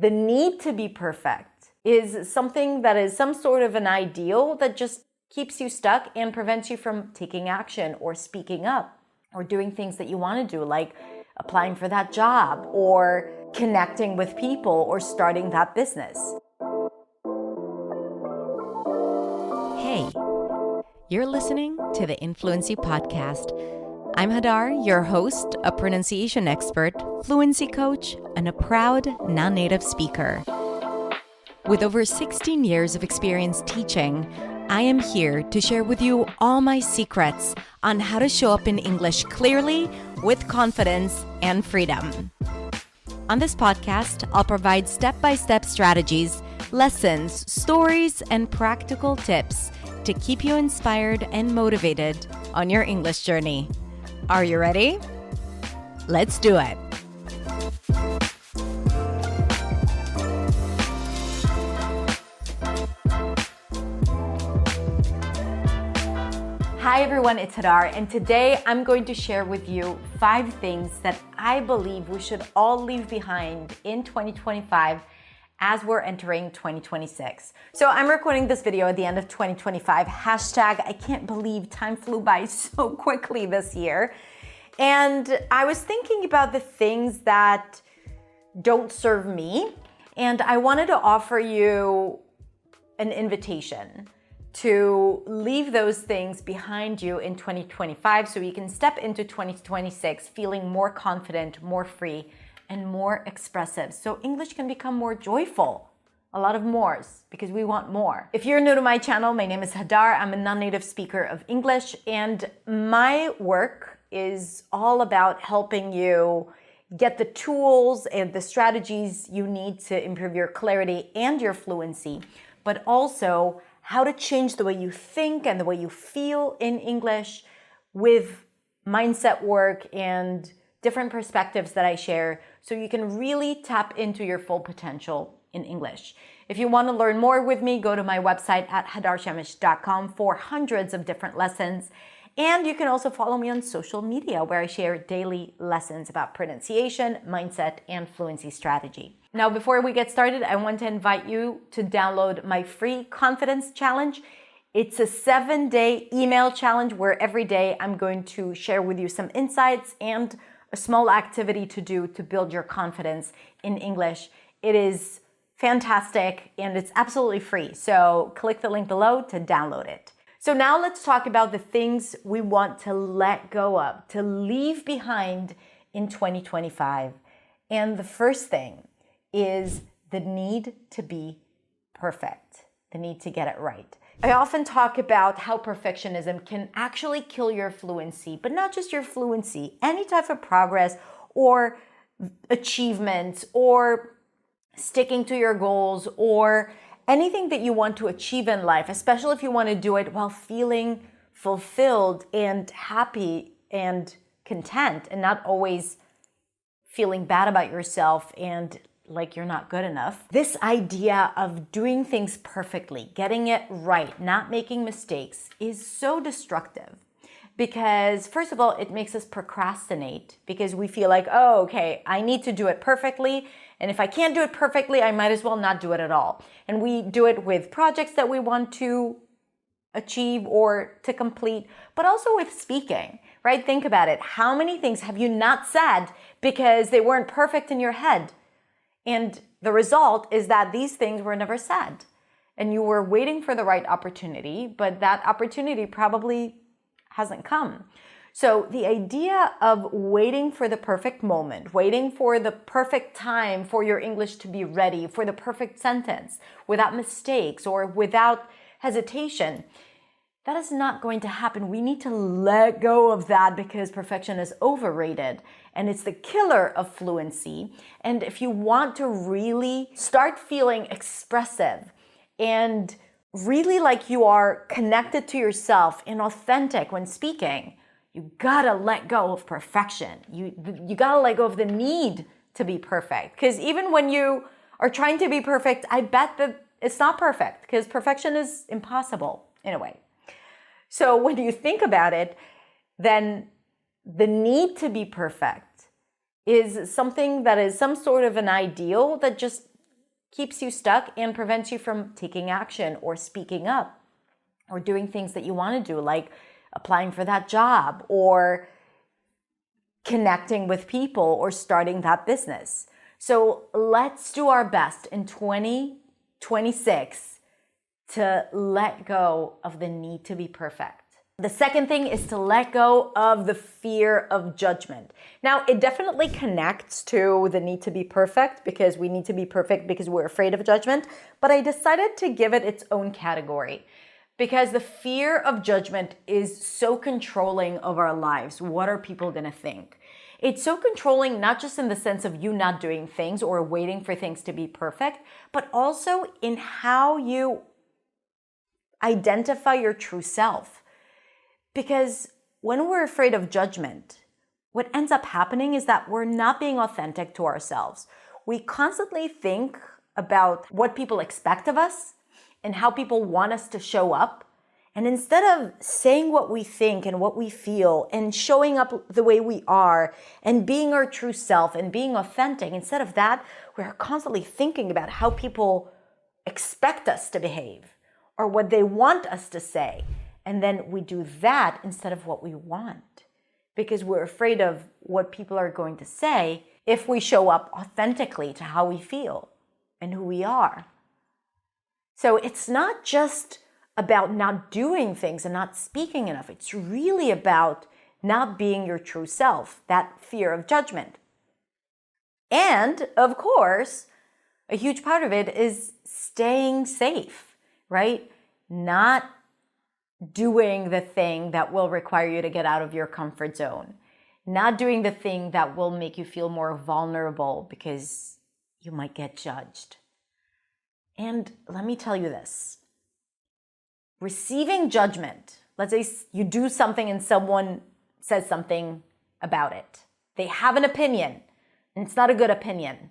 the need to be perfect is something that is some sort of an ideal that just keeps you stuck and prevents you from taking action or speaking up or doing things that you want to do, like applying for that job or connecting with people or starting that business. Hey, you're listening to the Influency Podcast. I'm Hadar, your host, a pronunciation expert, fluency coach, and a proud non-native speaker. With over 16 years of experience teaching, I am here to share with you all my secrets on how to show up in English clearly, with confidence and freedom. On this podcast, I'll provide step-by-step strategies, lessons, stories, and practical tips to keep you inspired and motivated on your English journey. Are you ready? Let's do it. Hi everyone, it's Hadar, and today I'm going to share with you 5 things that I believe we should all leave behind in 2025 as we're entering 2026. So I'm recording this video at the end of 2025. Hashtag, I can't believe time flew by so quickly this year. And I was thinking about the things that don't serve me. And I wanted to offer you an invitation to leave those things behind you in 2025 so you can step into 2026 feeling more confident, more free, and more expressive. So English can become more joyful. A lot of mores, because we want more. If you're new to my channel, my name is Hadar. I'm a non-native speaker of English, and my work is all about helping you get the tools and the strategies you need to improve your clarity and your fluency, but also how to change the way you think and the way you feel in English with mindset work and different perspectives that I share so you can really tap into your full potential in English. If you want to learn more with me, go to my website at hadarshamish.com for hundreds of different lessons. And you can also follow me on social media where I share daily lessons about pronunciation, mindset, and fluency strategy. Now, before we get started, I want to invite you to download my free confidence challenge. It's a 7-day email challenge where every day I'm going to share with you some insights and a small activity to do to build your confidence in English. It is fantastic and it's absolutely free. So click the link below to download it. So now let's talk about the things we want to let go of, to leave behind in 2025. And the first thing is the need to be perfect, the need to get it right. I often talk about how perfectionism can actually kill your fluency, but not just your fluency, any type of progress or achievements or sticking to your goals or anything that you want to achieve in life, especially if you want to do it while feeling fulfilled and happy and content and not always feeling bad about yourself and like you're not good enough. This idea of doing things perfectly, getting it right, not making mistakes is so destructive because first of all, it makes us procrastinate because we feel like, oh, okay, I need to do it perfectly. And if I can't do it perfectly, I might as well not do it at all. And we do it with projects that we want to achieve or to complete, but also with speaking, right? Think about it. How many things have you not said because they weren't perfect in your head? And the result is that these things were never said. And you were waiting for the right opportunity, but that opportunity probably hasn't come. So the idea of waiting for the perfect moment, waiting for the perfect time for your English to be ready, for the perfect sentence, without mistakes or without hesitation, that is not going to happen. We need to let go of that because perfection is overrated and it's the killer of fluency. And if you want to really start feeling expressive and really like you are connected to yourself and authentic when speaking, you gotta let go of perfection. You gotta let go of the need to be perfect. Because even when you are trying to be perfect, I bet that it's not perfect because perfection is impossible in a way. So when you think about it, then the need to be perfect is something that is some sort of an ideal that just keeps you stuck and prevents you from taking action or speaking up or doing things that you want to do, like applying for that job or connecting with people or starting that business. So let's do our best in 2026 to let go of the need to be perfect. The second thing is to let go of the fear of judgment. Now, it definitely connects to the need to be perfect because we need to be perfect because we're afraid of judgment, but I decided to give it its own category because the fear of judgment is so controlling of our lives. What are people going to think? It's so controlling, not just in the sense of you not doing things or waiting for things to be perfect, but also in how you identify your true self. Because when we're afraid of judgment, what ends up happening is that we're not being authentic to ourselves. We constantly think about what people expect of us and how people want us to show up. And instead of saying what we think and what we feel and showing up the way we are and being our true self and being authentic, instead of that, we're constantly thinking about how people expect us to behave or what they want us to say. And then we do that instead of what we want because we're afraid of what people are going to say if we show up authentically to how we feel and who we are. So it's not just about not doing things and not speaking enough. It's really about not being your true self, that fear of judgment. And of course, a huge part of it is staying safe, right? Not doing the thing that will require you to get out of your comfort zone, not doing the thing that will make you feel more vulnerable because you might get judged. And let me tell you this, receiving judgment, let's say you do something and someone says something about it. They have an opinion and it's not a good opinion.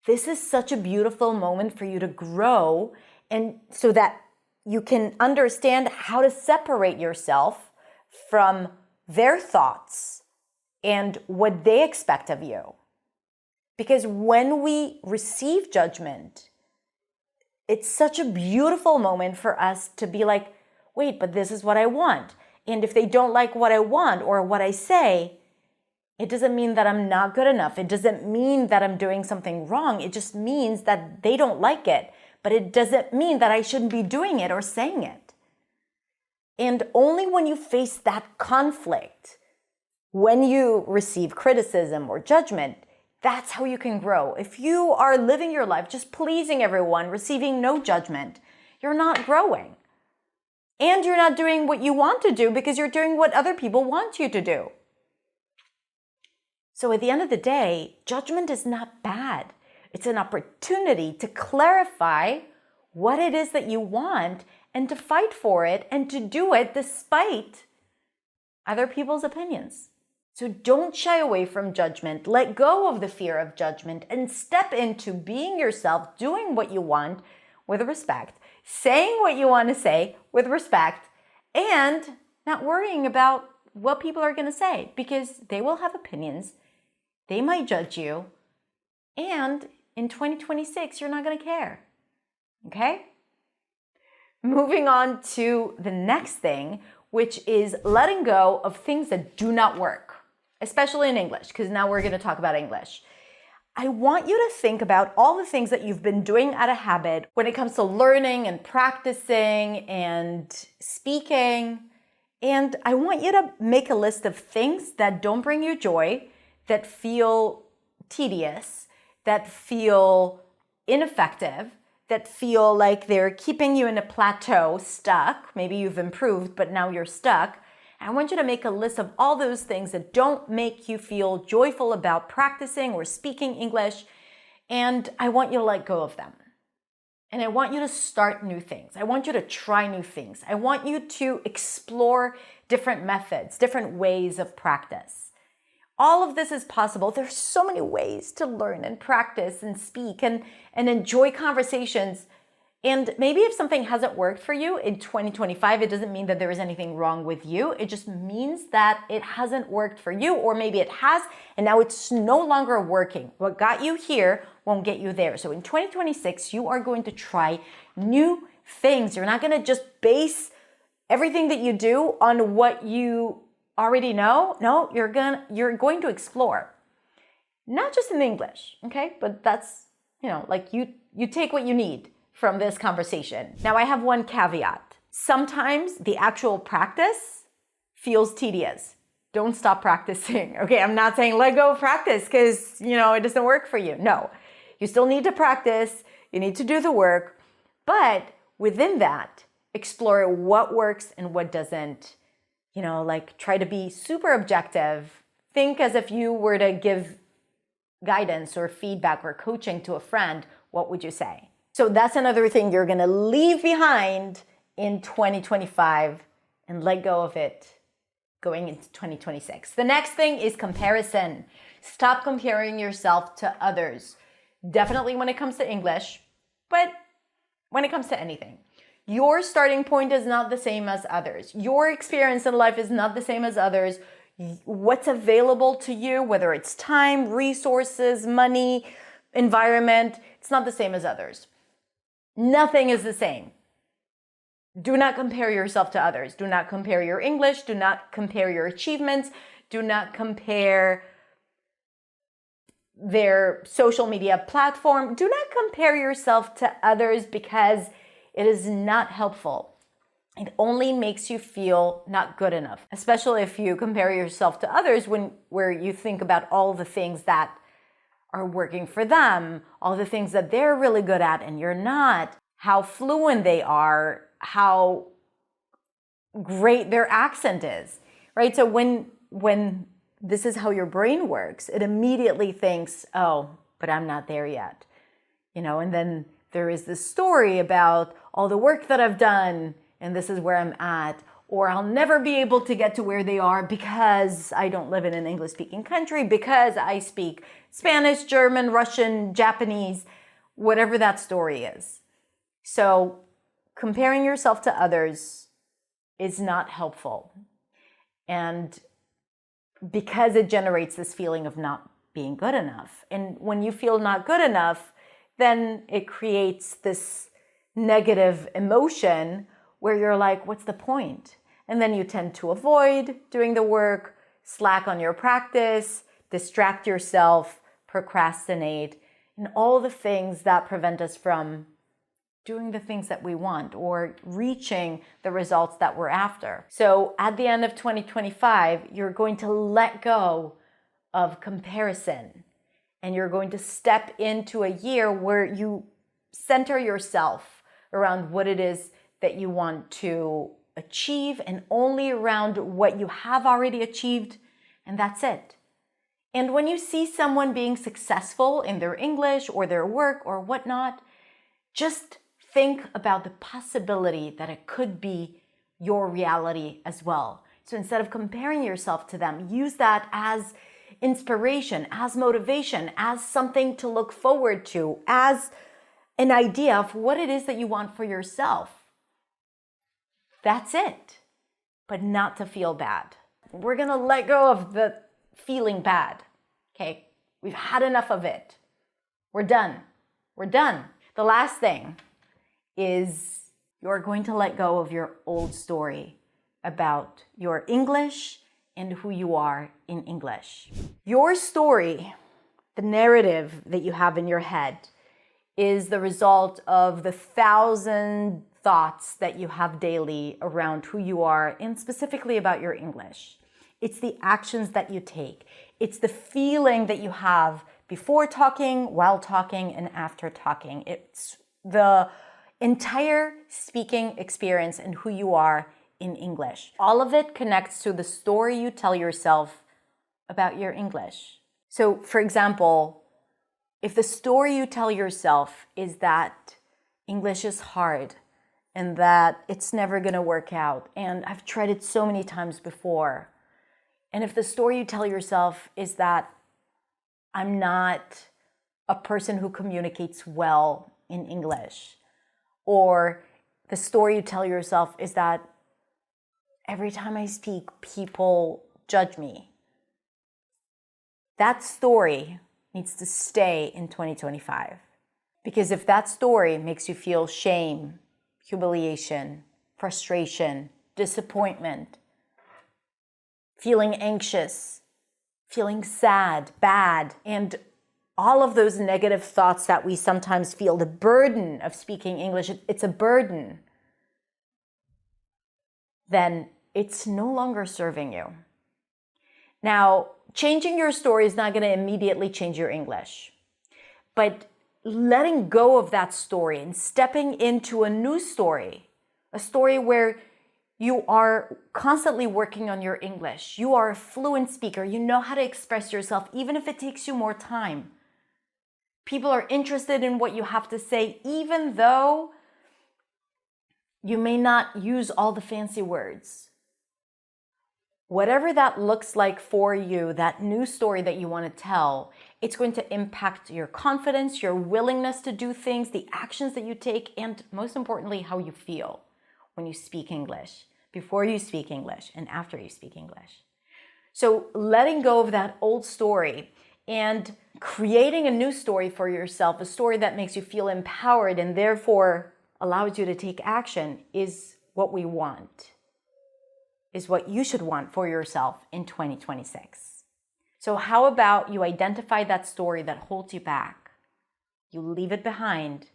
This is such a beautiful moment for you to grow and so that you can understand how to separate yourself from their thoughts and what they expect of you. Because when we receive judgment, it's such a beautiful moment for us to be like, wait, but this is what I want. And if they don't like what I want or what I say, it doesn't mean that I'm not good enough. It doesn't mean that I'm doing something wrong. It just means that they don't like it. But it doesn't mean that I shouldn't be doing it or saying it. And only when you face that conflict, when you receive criticism or judgment, that's how you can grow. If you are living your life just pleasing everyone, receiving no judgment, you're not growing. And you're not doing what you want to do because you're doing what other people want you to do. So at the end of the day, judgment is not bad. It's an opportunity to clarify what it is that you want and to fight for it and to do it despite other people's opinions. So don't shy away from judgment. Let go of the fear of judgment and step into being yourself, doing what you want with respect, saying what you want to say with respect, and not worrying about what people are going to say because they will have opinions. They might judge you. And in 2026, you're not going to care. Okay? Moving on to the next thing, which is letting go of things that do not work, especially in English, because now we're going to talk about English. I want you to think about all the things that you've been doing out of habit when it comes to learning and practicing and speaking. And I want you to make a list of things that don't bring you joy, that feel tedious, that feel ineffective, that feel like they're keeping you in a plateau, stuck. Maybe you've improved, but now you're stuck. I want you to make a list of all those things that don't make you feel joyful about practicing or speaking English, and I want you to let go of them. And I want you to start new things. I want you to try new things. I want you to explore different methods, different ways of practice. All of this is possible. There's so many ways to learn and practice and speak and enjoy conversations. And maybe if something hasn't worked for you in 2025, it doesn't mean that there is anything wrong with you. It just means that it hasn't worked for you, or maybe it has, and now it's no longer working. What got you here won't get you there. So in 2026, you are going to try new things. You're not going to just base everything that you do on what you already know. No, you're going to explore. Not just in English, okay? But that's, like you take what you need from this conversation. Now, I have one caveat. Sometimes the actual practice feels tedious. Don't stop practicing. Okay, I'm not saying let go of practice because, it doesn't work for you. No, you still need to practice. You need to do the work. But within that, explore what works and what doesn't. Try to be super objective. Think as if you were to give guidance or feedback or coaching to a friend. What would you say? So that's another thing you're going to leave behind in 2025 and let go of it going into 2026. The next thing is comparison. Stop comparing yourself to others. Definitely when it comes to English, but when it comes to anything. Your starting point is not the same as others. Your experience in life is not the same as others. What's available to you, whether it's time, resources, money, environment, it's not the same as others. Nothing is the same. Do not compare yourself to others. Do not compare your English. Do not compare your achievements. Do not compare their social media platform. Do not compare yourself to others because it is not helpful. It only makes you feel not good enough, especially if you compare yourself to others where you think about all the things that are working for them, all the things that they're really good at and you're not, how fluent they are, how great their accent is, right? So when this is how your brain works, it immediately thinks, oh, but I'm not there yet, and then there is this story about all the work that I've done and this is where I'm at, or I'll never be able to get to where they are because I don't live in an English-speaking country, because I speak Spanish, German, Russian, Japanese, whatever that story is. So comparing yourself to others is not helpful. And because it generates this feeling of not being good enough. And when you feel not good enough, then it creates this negative emotion where you're like, what's the point? And then you tend to avoid doing the work, slack on your practice, distract yourself, procrastinate, and all the things that prevent us from doing the things that we want or reaching the results that we're after. So at the end of 2025, you're going to let go of comparison and you're going to step into a year where you center yourself around what it is that you want to achieve and only around what you have already achieved, and that's it. And when you see someone being successful in their English or their work or whatnot, just think about the possibility that it could be your reality as well. So instead of comparing yourself to them, use that as inspiration, as motivation, as something to look forward to, as an idea of what it is that you want for yourself. That's it, but not to feel bad. We're gonna let go of the feeling bad, okay? We've had enough of it. We're done. We're done. The last thing is you're going to let go of your old story about your English and who you are in English. Your story, the narrative that you have in your head, is the result of the 1,000 thoughts that you have daily around who you are and specifically about your English. It's the actions that you take. It's the feeling that you have before talking, while talking, and after talking. It's the entire speaking experience and who you are in English. All of it connects to the story you tell yourself about your English. So, for example, if the story you tell yourself is that English is hard and that it's never going to work out, and I've tried it so many times before, and if the story you tell yourself is that I'm not a person who communicates well in English, or the story you tell yourself is that every time I speak, people judge me, that story needs to stay in 2025. Because if that story makes you feel shame, humiliation, frustration, disappointment, feeling anxious, feeling sad, bad, and all of those negative thoughts that we sometimes feel, the burden of speaking English, it's a burden, then it's no longer serving you. Now, changing your story is not going to immediately change your English, but letting go of that story and stepping into a new story, a story where you are constantly working on your English. You are a fluent speaker. You know how to express yourself, even if it takes you more time. People are interested in what you have to say, even though you may not use all the fancy words. Whatever that looks like for you, that new story that you want to tell, it's going to impact your confidence, your willingness to do things, the actions that you take, and most importantly, how you feel when you speak English, before you speak English, and after you speak English. So letting go of that old story and creating a new story for yourself, a story that makes you feel empowered and therefore allows you to take action, is what we want, is what you should want for yourself in 2026. So how about you identify that story that holds you back, you leave it behind,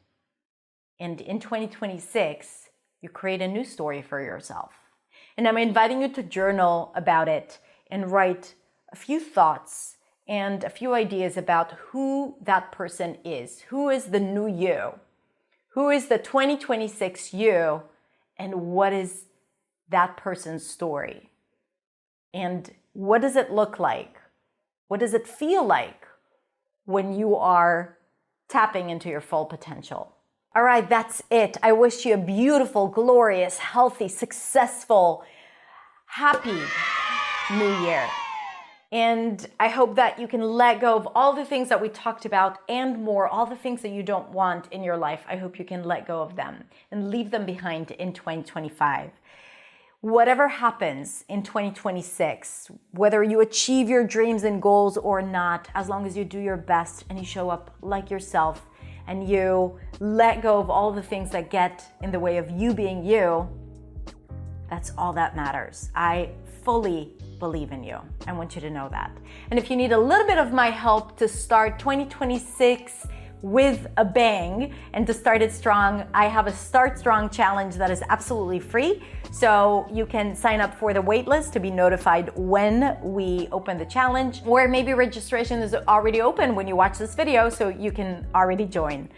and in 2026, you create a new story for yourself. And I'm inviting you to journal about it and write a few thoughts and a few ideas about who that person is. Who is the new you? Who is the 2026 you? And what is that person's story? And what does it look like? What does it feel like when you are tapping into your full potential? All right, that's it. I wish you a beautiful, glorious, healthy, successful, happy new year. And I hope that you can let go of all the things that we talked about and more, all the things that you don't want in your life. I hope you can let go of them and leave them behind in 2025. Whatever happens in 2026, whether you achieve your dreams and goals or not, as long as you do your best and you show up like yourself and you let go of all the things that get in the way of you being you, that's all that matters. I fully believe in you. I want you to know that. And if you need a little bit of my help to start 2026 with a bang and to start it strong, I have a Start Strong challenge that is absolutely free. So you can sign up for the waitlist to be notified when we open the challenge, or maybe registration is already open when you watch this video, so you can already join.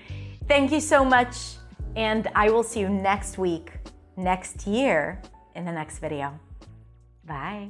Thank you so much, and I will see you next week, next year, in the next video. Bye.